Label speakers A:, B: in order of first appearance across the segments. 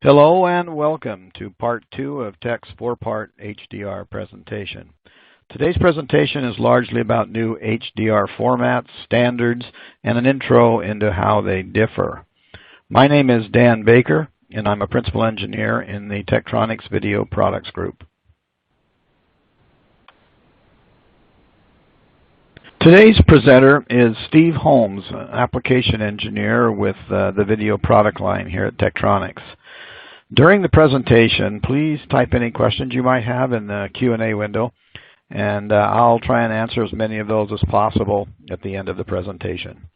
A: Hello and welcome to part 2 of Tech's 4-part HDR presentation. Today's presentation is largely about new HDR formats, standards, and an intro into how they differ. My name is Dan Baker, and I'm a principal engineer in the Tektronix Video Products Group. Today's presenter is Steve Holmes, an application engineer with the video product line here at Tektronix. During the presentation, please type any questions you might have in the Q&A window, and I'll try and answer as many of those as possible at the end of the presentation.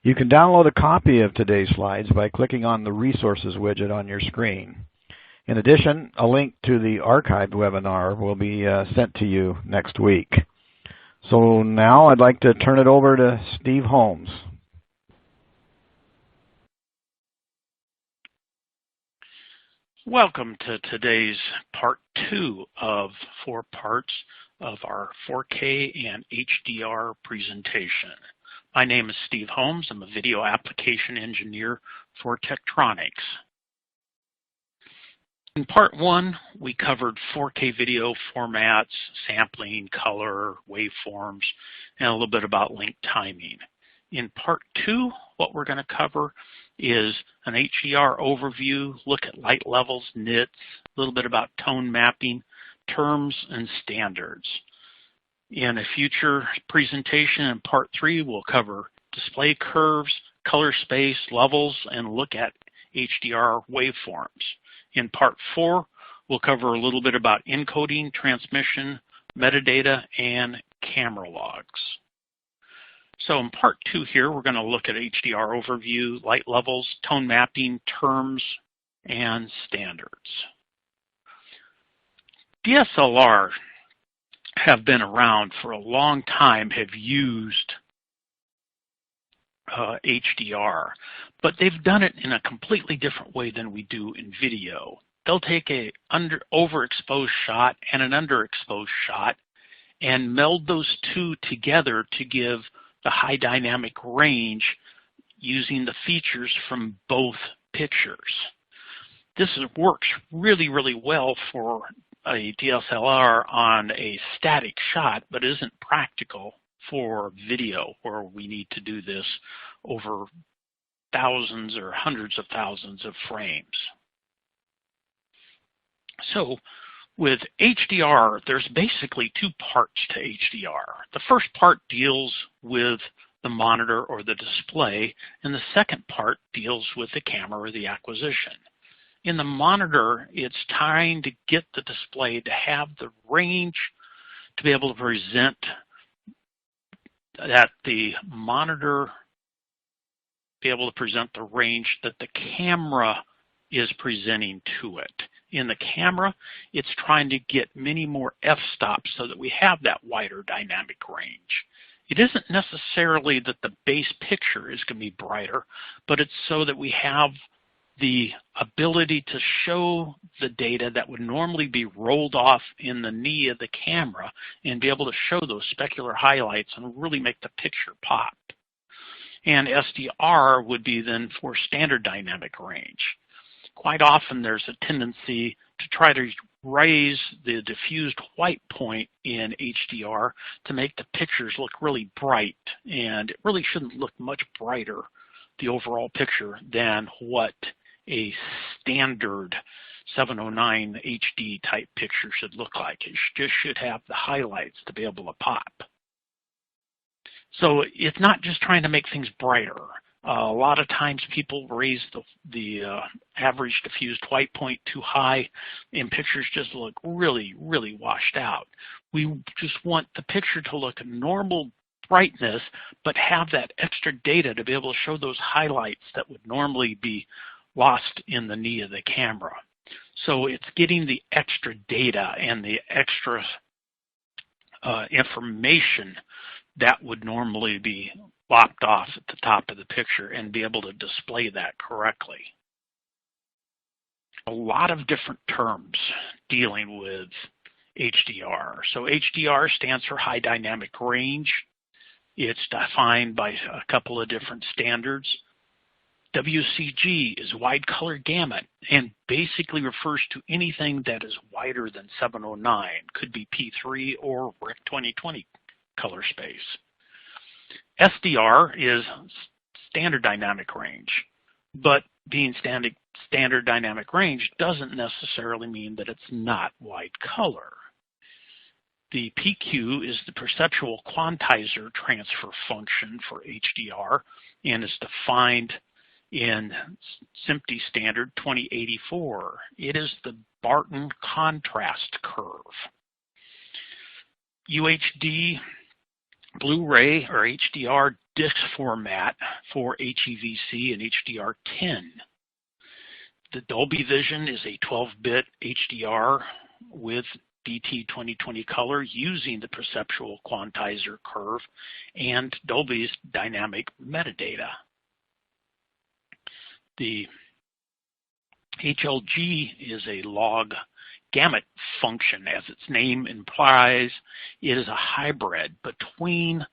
A: You can download a copy of today's slides by clicking on the Resources widget on your screen. In addition, a link to the archived webinar will be sent to you next week. So now I'd like to turn it over to Steve Holmes.
B: Welcome to today's part 2 of 4 parts of our 4K and HDR presentation. My name is Steve Holmes. I'm a video application engineer for Tektronix. In part 1, we covered 4K video formats, sampling, color, waveforms, and a little bit about link timing. In part 2, what we're going to cover is an HDR overview, look at light levels, nits, a little bit about tone mapping, terms, and standards. In a future presentation in part 3, we'll cover display curves, color space, levels, and look at HDR waveforms. In part 4, we'll cover a little bit about encoding, transmission, metadata, and camera logs. So in part 2 here, we're going to look at HDR overview, light levels, tone mapping, terms, and standards. DSLR have been around for a long time, have used HDR, but they've done it in a completely different way than we do in video. They'll take a overexposed shot and an underexposed shot and meld those two together to give the high dynamic range using the features from both pictures. This works really, really well for a DSLR on a static shot, but isn't practical for video where we need to do this over thousands or hundreds of thousands of frames. So with HDR, there's basically 2 parts to HDR. The first part deals with the monitor or the display, and the second part deals with the camera or the acquisition. In the monitor, it's trying to get the display to have the range to be able to present that the monitor be able to present the range that the camera is presenting to it. In the camera, it's trying to get many more f-stops so that we have that wider dynamic range. It isn't necessarily that the base picture is going to be brighter, but it's so that we have the ability to show the data that would normally be rolled off in the knee of the camera and be able to show those specular highlights and really make the picture pop. And SDR would be then for standard dynamic range. Quite often there's a tendency to try to raise the diffused white point in HDR to make the pictures look really bright, and it really shouldn't look much brighter, the overall picture, than what a standard 709 HD type picture should look like. It just should have the highlights to be able to pop. So it's not just trying to make things brighter. A lot of times people raise the average diffused white point too high and pictures just look really, really washed out. We just want the picture to look normal brightness, but have that extra data to be able to show those highlights that would normally be lost in the knee of the camera. So it's getting the extra data and the extra information that would normally be lopped off at the top of the picture and be able to display that correctly. A lot of different terms dealing with HDR. So HDR stands for high dynamic range. It's defined by a couple of different standards. WCG is wide color gamut and basically refers to anything that is wider than 709. Could be P3 or REC 2020 color space. SDR is standard dynamic range, but being standard dynamic range doesn't necessarily mean that it's not wide color. The PQ is the perceptual quantizer transfer function for HDR and is defined in SMPTE standard 2084. It is the Barton contrast curve. UHD Blu-ray or HDR disc format for HEVC and HDR10. The Dolby Vision is a 12-bit HDR with BT 2020 color using the perceptual quantizer curve and Dolby's dynamic metadata. The HLG is a log gamut function. As its name implies, it is a hybrid between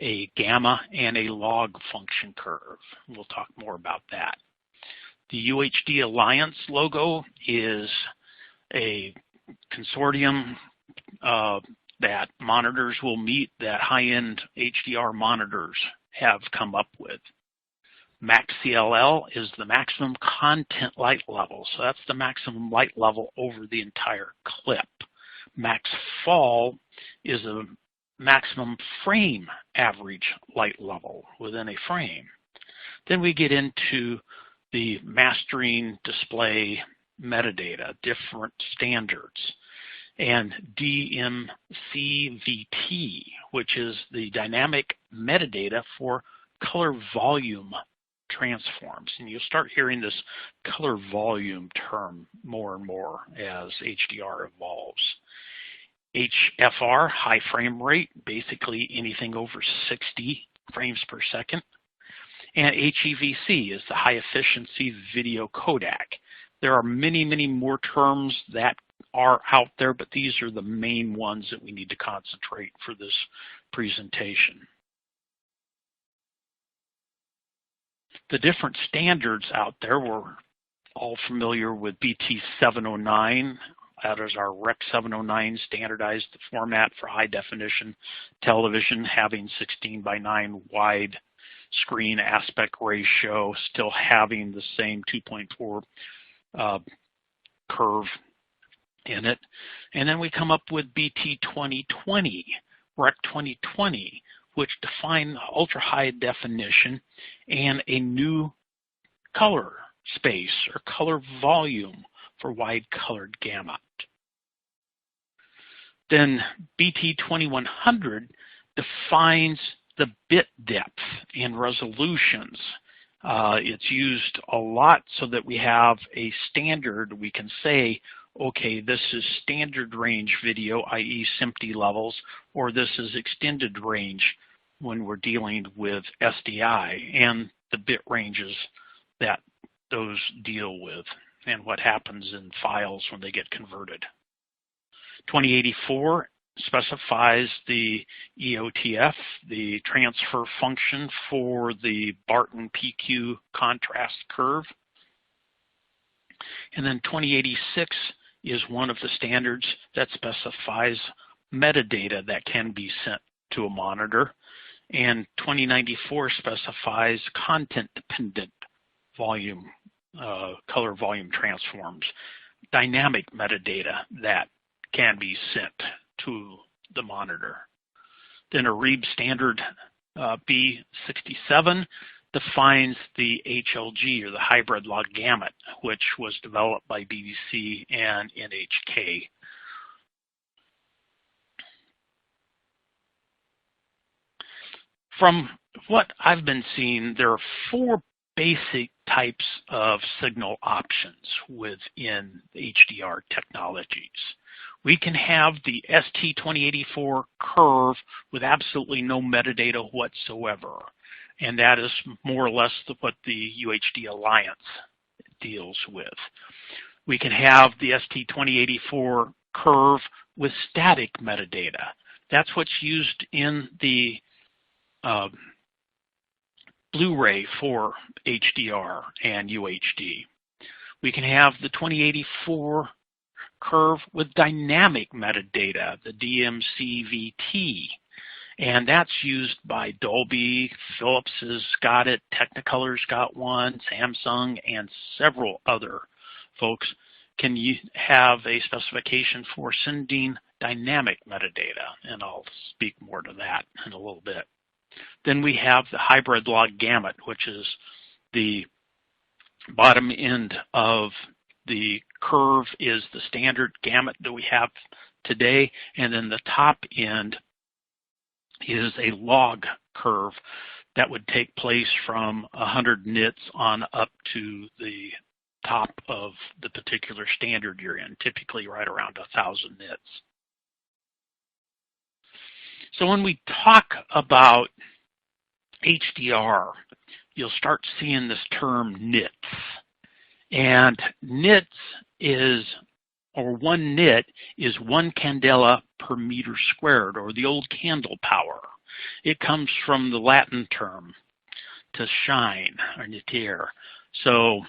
B: a gamma and a log function curve. We'll talk more about that. The UHD Alliance logo is a consortium that monitors will meet that high-end HDR monitors have come up with. Max CLL is the maximum content light level. So that's the maximum light level over the entire clip. Max fall is a maximum frame average light level within a frame. Then we get into the mastering display metadata, different standards, and DMCVT, which is the dynamic metadata for color volume transforms. And you'll start hearing this color volume term more and more as HDR evolves. HFR, high frame rate, basically anything over 60 frames per second. And HEVC is the high efficiency video codec. There are many, many more terms that are out there, but these are the main ones that we need to concentrate for this presentation. The different standards out there, we're all familiar with BT 709. That is our REC 709 standardized format for high definition television, having 16:9 wide screen aspect ratio, still having the same 2.4 curve in it. And then we come up with BT 2020, REC 2020, which define ultra high definition and a new color space or color volume for wide colored gamut. Then BT 2100 defines the bit depth and resolutions. It's used a lot so that we have a standard. We can say, okay, this is standard range video, i.e. SMPTE levels, or this is extended range when we're dealing with SDI and the bit ranges that those deal with and what happens in files when they get converted. 2084 specifies the EOTF, the transfer function for the Barton PQ contrast curve. And then 2086 is one of the standards that specifies metadata that can be sent to a monitor. And 2094 specifies content-dependent volume, color volume transforms, dynamic metadata that can be sent to the monitor. Then a REIB standard B67 defines the HLG, or the hybrid log gamut, which was developed by BBC and NHK. From what I've been seeing, there are four basic types of signal options within HDR technologies. We can have the ST2084 curve with absolutely no metadata whatsoever, and that is more or less what the UHD Alliance deals with. We can have the ST2084 curve with static metadata. That's what's used in the Blu-ray for HDR and UHD. We can have the 2084 curve with dynamic metadata, the DMCVT, and that's used by Dolby. Philips has got it, Technicolor's got one, Samsung, and several other folks can have a specification for sending dynamic metadata, and I'll speak more to that in a little bit. Then we have the hybrid log gamut, which is the bottom end of the curve is the standard gamut that we have today, and then the top end is a log curve that would take place from 100 nits on up to the top of the particular standard you're in, typically right around 1,000 nits. So when we talk about HDR, you'll start seeing this term nits. And nits is, or 1 nit is 1 candela per meter squared, or the old candle power. It comes from the Latin term to shine, or nitere. So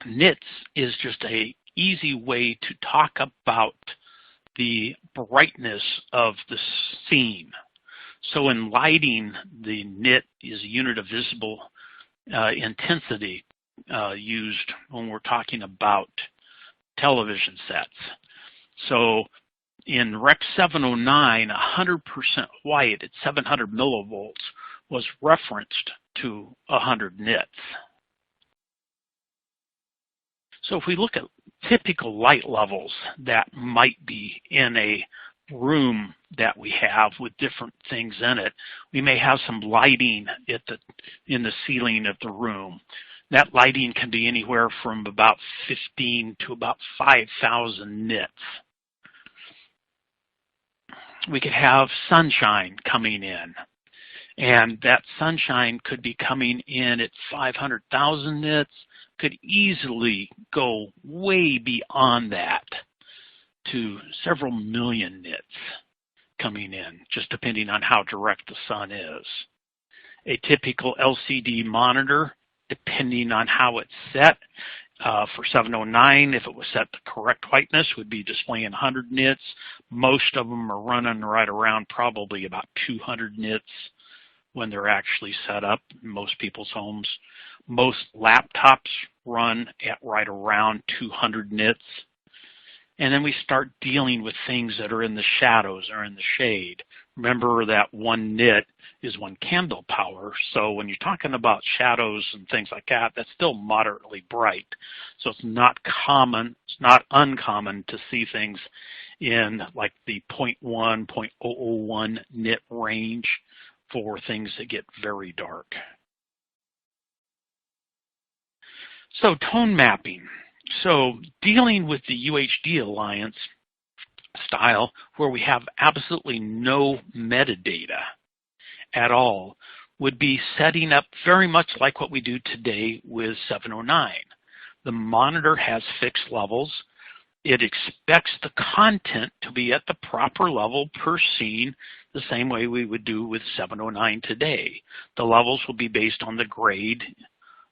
B: nits is just a easy way to talk about the brightness of the scene. So in lighting, the nit is a unit of visible intensity used when we're talking about television sets. So in Rec 709, 100% white at 700 millivolts was referenced to 100 nits. So if we look at typical light levels that might be in a room that we have with different things in it, we may have some lighting in the ceiling of the room. That lighting can be anywhere from about 15 to about 5,000 nits. We could have sunshine coming in, and that sunshine could be coming in at 500,000 nits, could easily go way beyond that to several million nits coming in, just depending on how direct the sun is. A typical LCD monitor, depending on how it's set, for 709, if it was set to correct whiteness, would be displaying 100 nits. Most of them are running right around probably about 200 nits when they're actually set up in most people's homes. Most laptops run at right around 200 nits. And then we start dealing with things that are in the shadows or in the shade. Remember that 1 nit is 1 candle power. So when you're talking about shadows and things like that, that's still moderately bright. So it's not common, it's not uncommon to see things in like the 0.1, 0.001 nit range for things that get very dark. So tone mapping. So dealing with the UHD Alliance style where we have absolutely no metadata at all would be setting up very much like what we do today with 709. The monitor has fixed levels. It expects the content to be at the proper level per scene, the same way we would do with 709 today. The levels will be based on the grade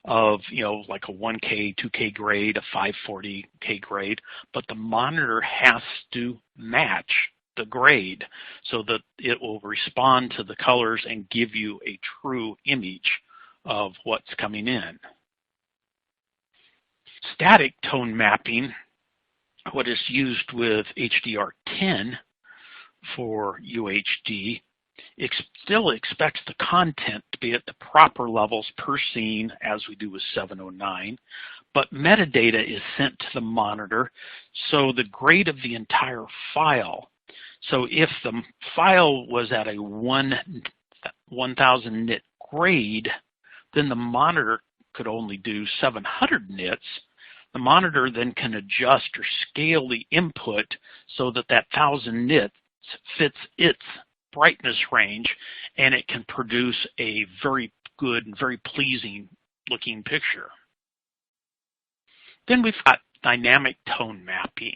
B: of, like a 1K, 2K grade, a 540K grade, but the monitor has to match the grade so that it will respond to the colors and give you a true image of what's coming in. Static tone mapping, what is used with HDR10 for UHD, it still expects the content to be at the proper levels per scene as we do with 709, but metadata is sent to the monitor, so the grade of the entire file. So if the file was at a 1,000 nit grade, then the monitor could only do 700 nits. The monitor then can adjust or scale the input so that that 1,000 nits fits its brightness range, and it can produce a very good and very pleasing looking picture. Then we've got dynamic tone mapping.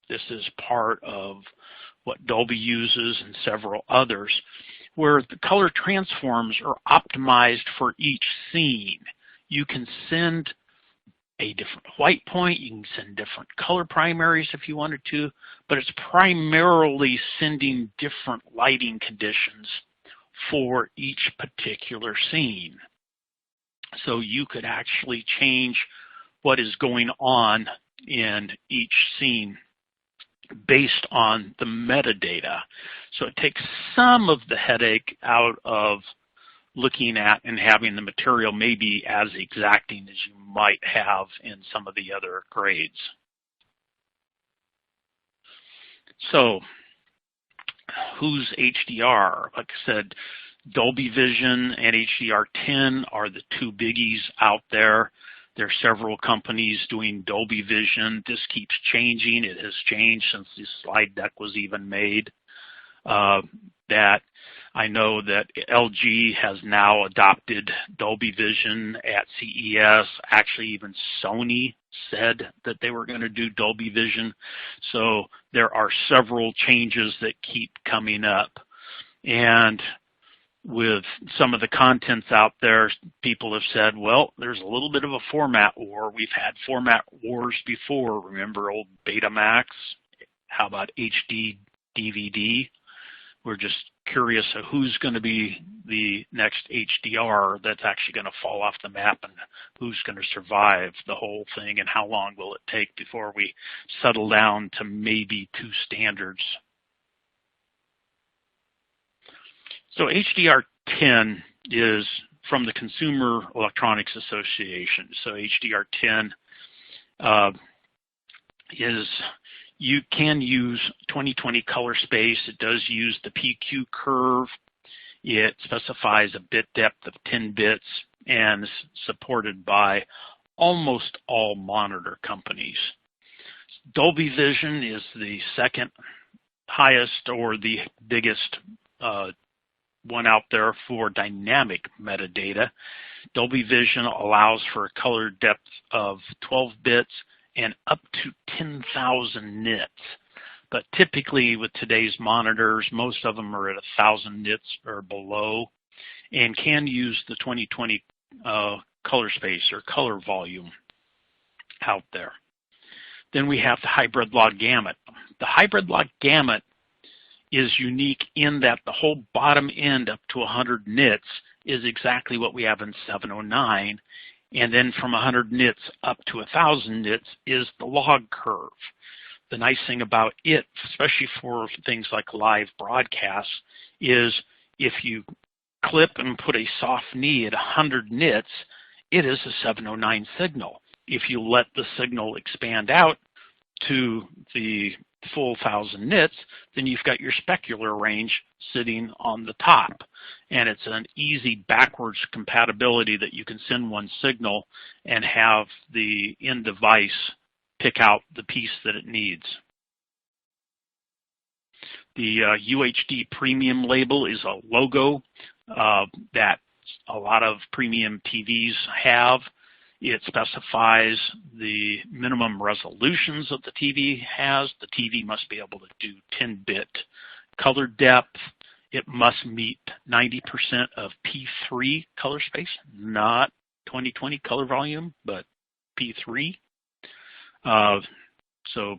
B: This is part of what Dolby uses and several others, where the color transforms are optimized for each scene. You can send a different white point, you can send different color primaries if you wanted to, but it's primarily sending different lighting conditions for each particular scene. So you could actually change what is going on in each scene based on the metadata. So it takes some of the headache out of looking at and having the material maybe as exacting as you might have in some of the other grades. So who's HDR? Like I said, Dolby Vision and HDR10 are the two biggies out there. There are several companies doing Dolby Vision. This keeps changing. It has changed since this slide deck was even made. That I know that LG has now adopted Dolby Vision at CES. Actually, even Sony said that they were going to do Dolby Vision. So there are several changes that keep coming up. And with some of the contents out there, people have said, well, there's a little bit of a format war. We've had format wars before. Remember old Betamax? How about HD DVD? We're just curious of who's going to be the next HDR that's actually going to fall off the map and who's going to survive the whole thing and how long will it take before we settle down to maybe two standards. So HDR10 is from the Consumer Electronics Association. So HDR10 is, you can use 2020 color space. It does use the PQ curve. It specifies a bit depth of 10 bits and is supported by almost all monitor companies. Dolby Vision is the second highest or the biggest one out there for dynamic metadata. Dolby Vision allows for a color depth of 12 bits and up to 10,000 nits. But typically with today's monitors, most of them are at 1,000 nits or below and can use the 2020 color space or color volume out there. Then we have the hybrid log gamut. The hybrid log gamut is unique in that the whole bottom end up to 100 nits is exactly what we have in 709. And then from 100 nits up to 1,000 nits is the log curve. The nice thing about it, especially for things like live broadcasts, is if you clip and put a soft knee at 100 nits, it is a 709 signal. If you let the signal expand out to the full 1,000 nits, then you've got your specular range sitting on the top. And it's an easy backwards compatibility that you can send one signal and have the end device pick out the piece that it needs. The UHD premium label is a logo that a lot of premium TVs have. It specifies the minimum resolutions that the TV has. The TV must be able to do 10-bit color depth. It must meet 90% of P3 color space, not 2020 color volume, but P3. So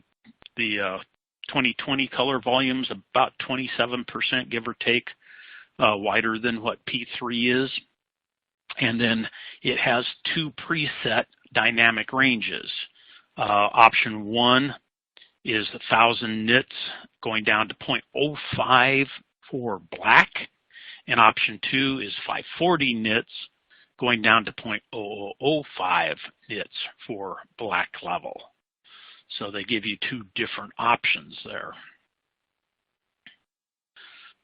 B: the 2020 color volume is about 27%, give or take, wider than what P3 is. And then it has two preset dynamic ranges. Option 1 is 1,000 nits going down to 0.05 for black. And option 2 is 540 nits going down to 0.0005 nits for black level. So they give you two different options there.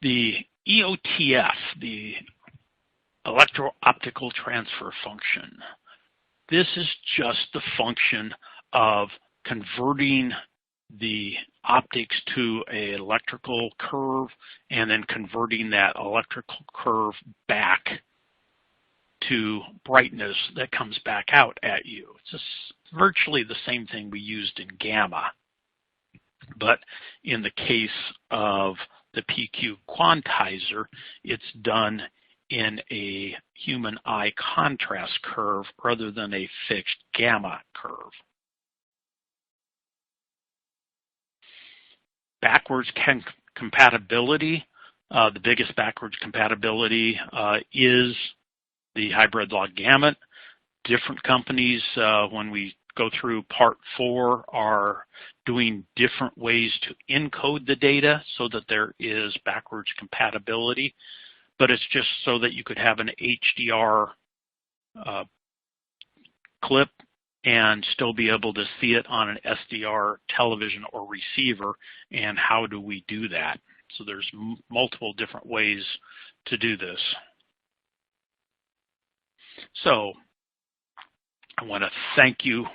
B: The EOTF, the electro-optical transfer function. This is just the function of converting the optics to an electrical curve and then converting that electrical curve back to brightness that comes back out at you. It's just virtually the same thing we used in gamma. But in the case of the PQ quantizer, it's done in a human eye contrast curve rather than a fixed gamma curve. Backwards compatibility, the biggest backwards compatibility is the hybrid log gamut. Different companies, when we go through part 4, are doing different ways to encode the data so that there is backwards compatibility, but it's just so that you could have an HDR clip and still be able to see it on an SDR television or receiver. And how do we do that? So there's multiple different ways to do this. So I want to thank you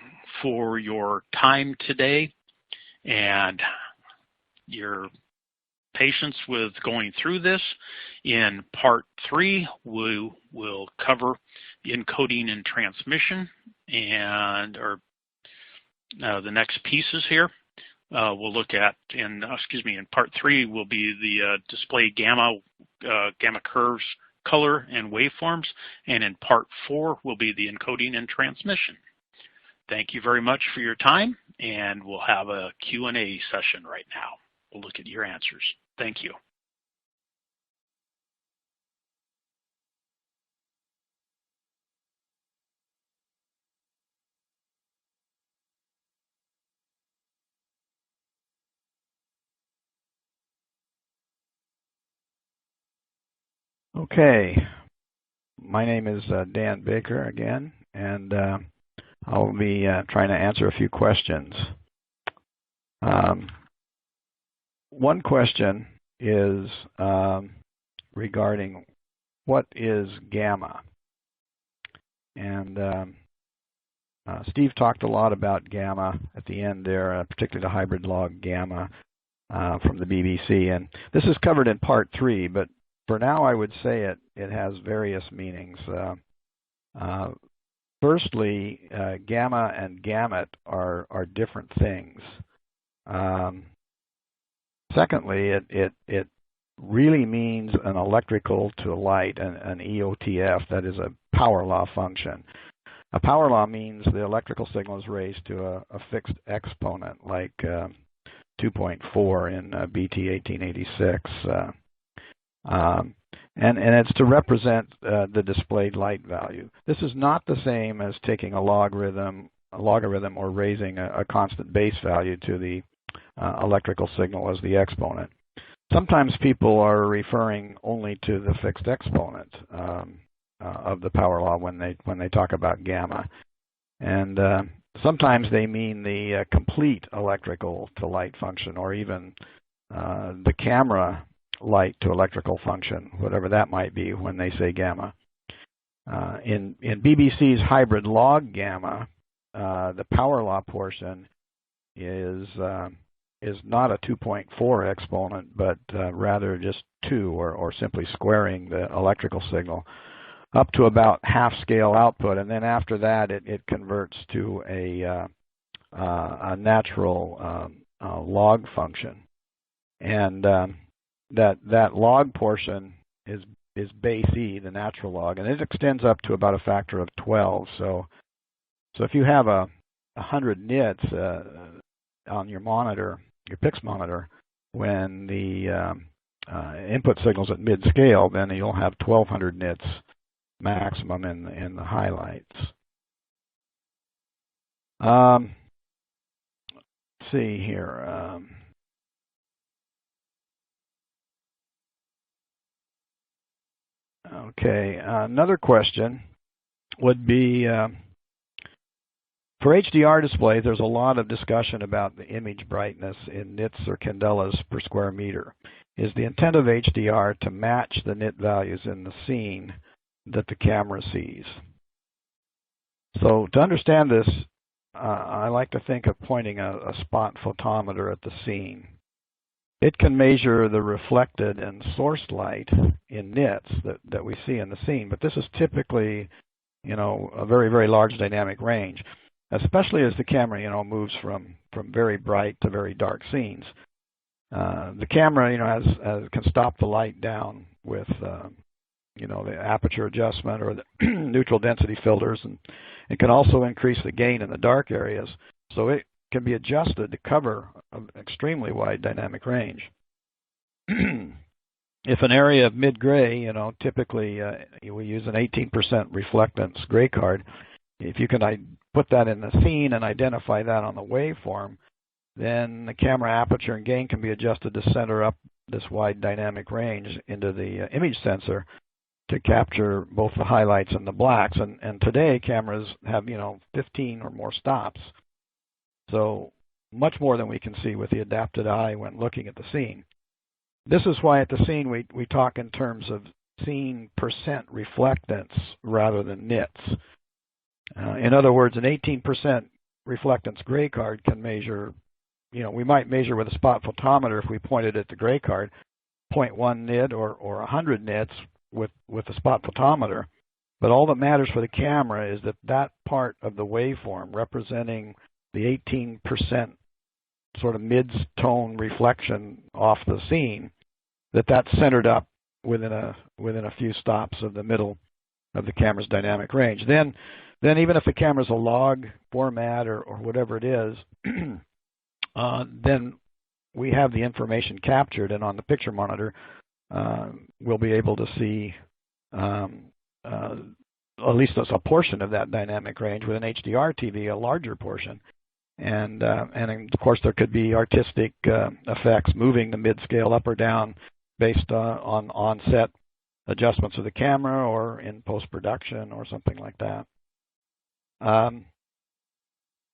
B: for your time today and your patience with going through this. In part 3, we will cover encoding and transmission, and the next pieces here. We'll look at in part 3 will be the display gamma curves, color, and waveforms, and in part 4 will be the encoding and transmission. Thank you very much for your time, and we'll have a Q&A session right now. We'll look at your answers. Thank you.
A: Okay, my name is Dan Baker again, and I'll be trying to answer a few questions. One question is regarding what is gamma? And Steve talked a lot about gamma at the end there, particularly the hybrid log gamma from the BBC. And this is covered in part 3, but for now I would say it has various meanings. Firstly, gamma and gamut are different things. Secondly, it really means an electrical to light, an EOTF, that is a power law function. A power law means the electrical signal is raised to a fixed exponent, like 2.4 in BT 1886. And it's to represent the displayed light value. This is not the same as taking a logarithm or raising a constant base value to the electrical signal as the exponent. Sometimes people are referring only to the fixed exponent of the power law when they talk about gamma, and sometimes they mean the complete electrical to light function, or even the camera light to electrical function, whatever that might be when they say gamma. In BBC's hybrid log gamma, the power law portion is not a 2.4 exponent, but rather just 2, or simply squaring the electrical signal up to about half scale output, and then after that it converts to a natural log function, and that log portion is base E, the natural log, and it extends up to about a factor of 12. So if you have 100 nits on your monitor, your PIX monitor, when the input signal's at mid-scale, then you'll have 1200 nits maximum in the highlights. Let's see here. Okay, another question would be, for HDR displays, there's a lot of discussion about the image brightness in nits or candelas per square meter. Is the intent of HDR to match the nit values in the scene that the camera sees? So to understand this, I like to think of pointing a spot photometer at the scene. It can measure the reflected and sourced light in nits that we see in the scene, but this is typically, a very, very large dynamic range, especially as the camera, moves from very bright to very dark scenes. The camera, can stop the light down with, the aperture adjustment or the neutral density filters, and it can also increase the gain in the dark areas. So it can be adjusted to cover an extremely wide dynamic range. If an area of mid-gray, typically we use an 18% reflectance gray card. If you can put that in the scene and identify that on the waveform, then the camera aperture and gain can be adjusted to center up this wide dynamic range into the image sensor to capture both the highlights and the blacks. And today cameras have 15 or more stops, so much more than we can see with the adapted eye when looking at the scene. This is why at the scene we talk in terms of scene percent reflectance rather than nits. In other words, an 18% reflectance gray card can measure, we might measure with a spot photometer if we pointed at the gray card, 0.1 nit or 100 nits with the spot photometer. But all that matters for the camera is that part of the waveform representing the 18% sort of mid-tone reflection off the scene, that's centered up within a few stops of the middle of the camera's dynamic range. Then even if the camera's a log format or whatever it is, then we have the information captured, and on the picture monitor, we'll be able to see at least a portion of that dynamic range. With an HDR TV, a larger portion. And of course, there could be artistic effects, moving the mid-scale up or down based on on-set adjustments of the camera or in post-production or something like that.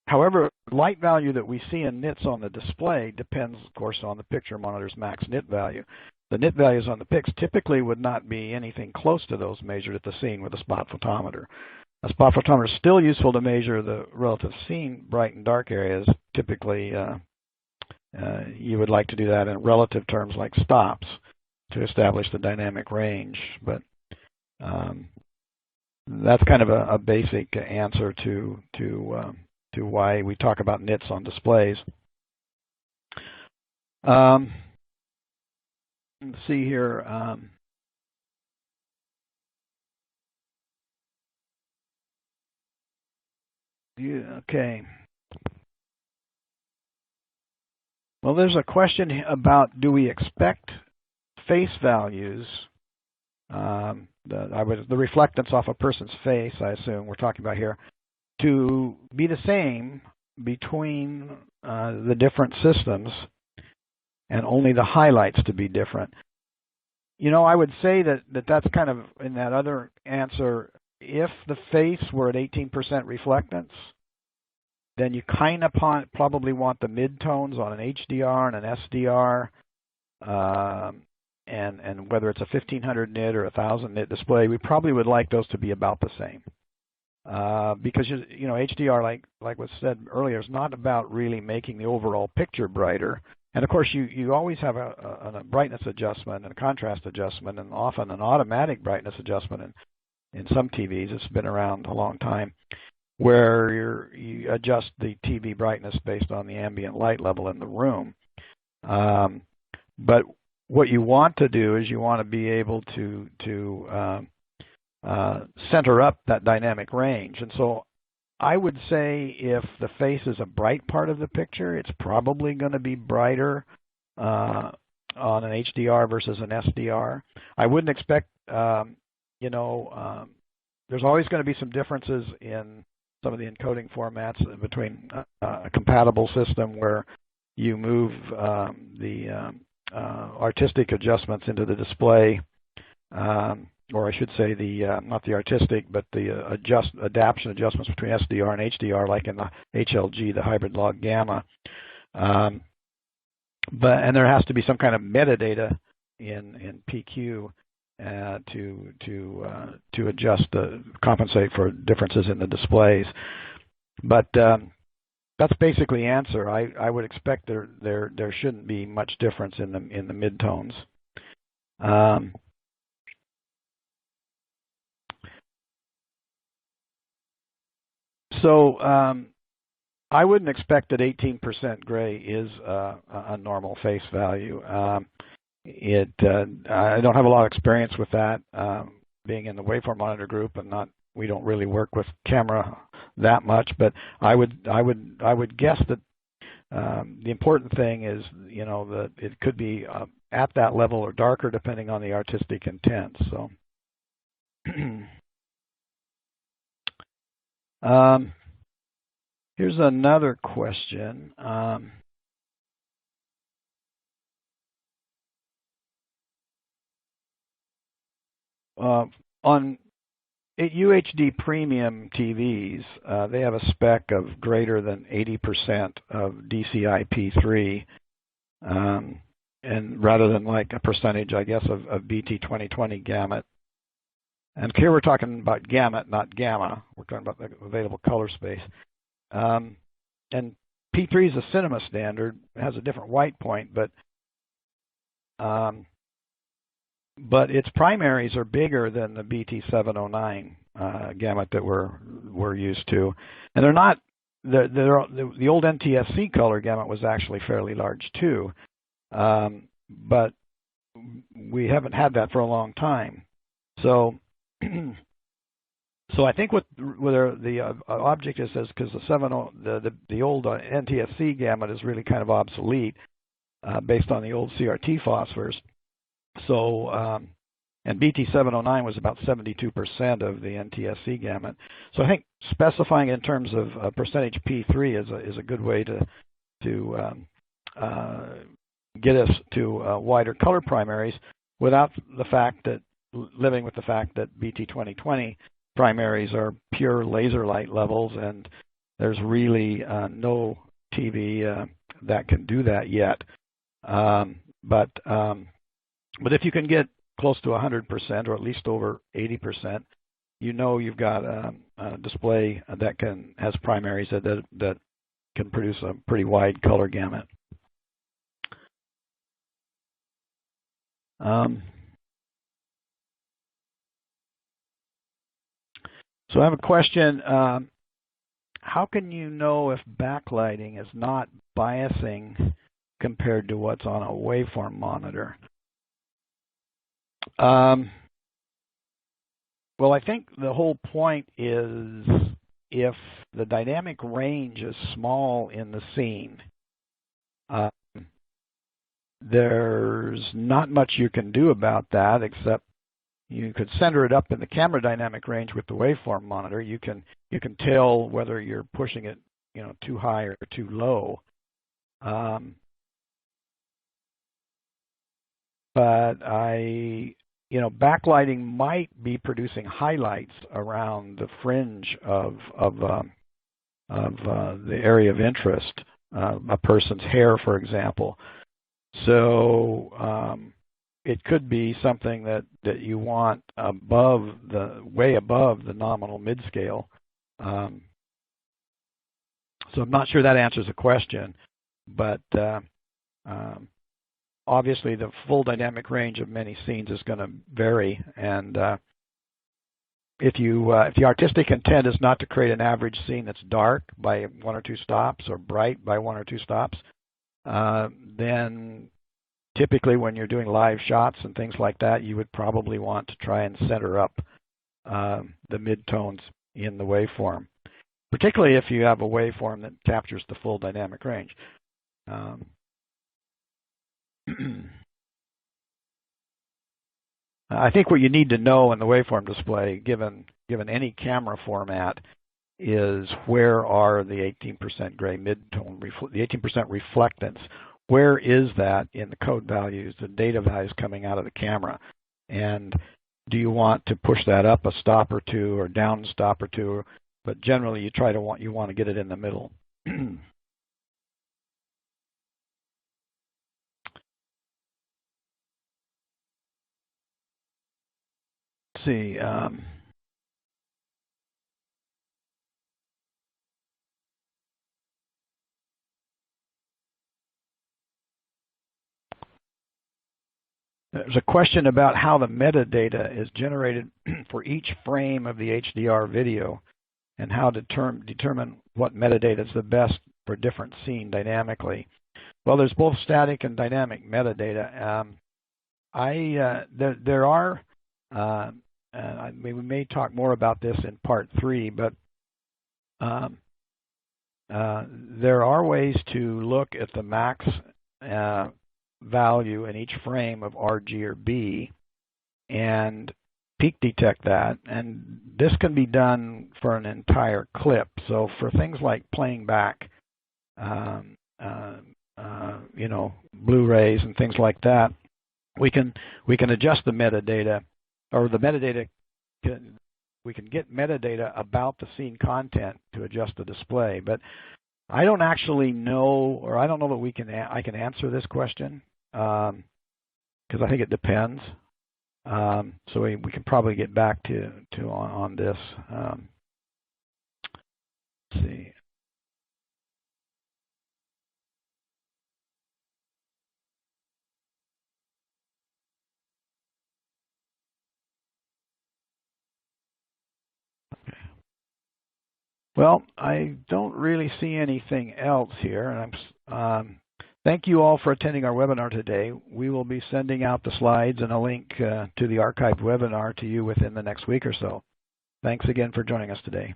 A: However, light value that we see in nits on the display depends, of course, on the picture monitor's max nit value. The nit values on the pics typically would not be anything close to those measured at the scene with a spot photometer. A spot photometer is still useful to measure the relative scene bright and dark areas. Typically, you would like to do that in relative terms like stops to establish the dynamic range. But that's kind of a basic answer to why we talk about nits on displays. Let's see here. Okay. Well, there's a question about, do we expect face values, the reflectance off a person's face, I assume we're talking about here, to be the same between the different systems and only the highlights to be different? I would say that's kind of in that other answer. If the face were at 18% reflectance, then you kind of probably want the midtones on an HDR and an SDR, and whether it's a 1500 nit or a 1000 nit display, we probably would like those to be about the same. Because HDR, like was said earlier, is not about really making the overall picture brighter. And of course, you always have a brightness adjustment and a contrast adjustment, and often an automatic brightness adjustment in some TVs. It's been around a long time, where you adjust the TV brightness based on the ambient light level in the room. But what you want to do is you want to be able to center up that dynamic range. And so I would say if the face is a bright part of the picture, it's probably going to be brighter on an HDR versus an SDR. I wouldn't expect, there's always going to be some differences in some of the encoding formats between a compatible system where you move the artistic adjustments into the display, or I should say not the artistic, but the adaptation adjustments between SDR and HDR, like in the HLG, the hybrid log gamma. And there has to be some kind of metadata in PQ to adjust compensate for differences in the displays. But that's basically the answer. I would expect there shouldn't be much difference in the midtones. So I wouldn't expect that 18% gray is a normal face value. I don't have a lot of experience with that, being in the waveform monitor group, and we don't really work with camera that much. But I would guess that the important thing is, that it could be at that level or darker, depending on the artistic intent. So. Here's another question. On UHD premium TVs, they have a spec of greater than 80% of DCI-P3, and rather than like a percentage, I guess, of BT 2020 gamut. And here we're talking about gamut, not gamma. We're talking about the available color space. And P3 is a cinema standard. It has a different white point, but its primaries are bigger than the BT709 gamut that we're used to, and they're not. The old NTSC color gamut was actually fairly large too, but we haven't had that for a long time. So, I think what the object is because the old NTSC gamut is really kind of obsolete based on the old CRT phosphors. So, and BT709 was about 72% of the NTSC gamut. So I think specifying in terms of percentage P3 is a good way to get us to wider color primaries without the fact that living with the fact that BT 2020 primaries are pure laser light levels, and there's really no TV that can do that yet. But if you can get close to 100% or at least over 80%, you've got a display that has primaries that can produce a pretty wide color gamut. So I have a question. How can you know if backlighting is not biasing compared to what's on a waveform monitor? Well, I think the whole point is if the dynamic range is small in the scene, there's not much you can do about that, except you could center it up in the camera dynamic range with the waveform monitor. You can tell whether you're pushing it, too high or too low. But backlighting might be producing highlights around the fringe of the area of interest, a person's hair, for example. So it could be something that you want way above the nominal mid-scale. So I'm not sure that answers the question, but obviously the full dynamic range of many scenes is going to vary, and if the artistic intent is not to create an average scene that's dark by 1 or 2 stops or bright by 1 or 2 stops, then typically when you're doing live shots and things like that, you would probably want to try and center up the midtones in the waveform, particularly if you have a waveform that captures the full dynamic range. I think what you need to know in the waveform display, given any camera format, is where are the 18% gray midtone, the 18% reflectance. Where is that in the code values, the data values coming out of the camera? And do you want to push that up a stop or two or down a stop or two? But generally, you want to get it in the middle. Let's see. There's a question about how the metadata is generated for each frame of the HDR video and how to determine what metadata is the best for different scene dynamically. Well, there's both static and dynamic metadata. There are, we may talk more about this in part 3, but there are ways to look at the max value in each frame of R, G, or B and peak detect that, and this can be done for an entire clip. So for things like playing back, Blu-rays and things like that, we can adjust the metadata, or the metadata. We can get metadata about the scene content to adjust the display, but I don't actually know, or I don't know that I can answer this question because I think it depends. So we can probably get back to on this. Let's see. Well, I don't really see anything else here, and thank you all for attending our webinar today. We will be sending out the slides and a link to the archived webinar to you within the next week or so. Thanks again for joining us today.